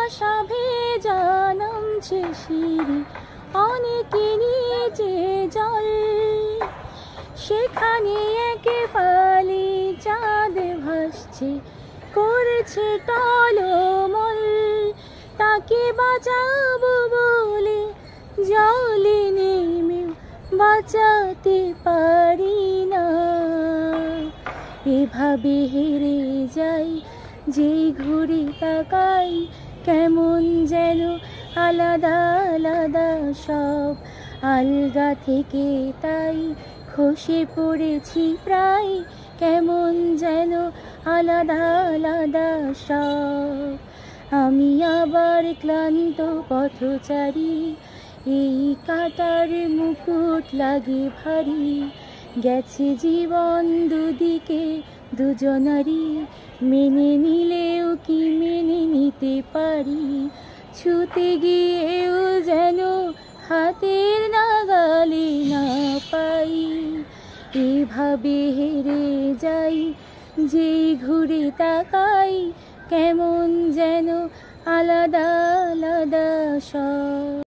কুয়াশা ভেজা নামছে সিঁড়ি, অনেকে নিচে জল, সেখানে একে ফালি চাঁদ ভাসছে, করেছে টলমল। তাকে বাঁচাবো বলে জলে নেমেও বাঁচাতে পারি না। এভাবে হেরে যাই, যেই ঘুরে তাকাই কেমন যেন আলাদা আলাদা সব। আলগা থেকে তাই খসে পড়েছি প্রায়, কেমন যেন আলাদা আলাদা সব। আমি আবার ক্লান্ত পথচারী, এই কাঁটার মুকুট লাগে ভারী। গেছে জীবন দুদিকে দুজনারই, মেনে নিলেও কি মেনে নিতে পারি। ছুতে গিয়েও যেন হাতের নাগালে না পাই। এভাবে হেরে যাই, যেই ঘুরে তাকাই কেমন যেন আলাদা আলাদা সব।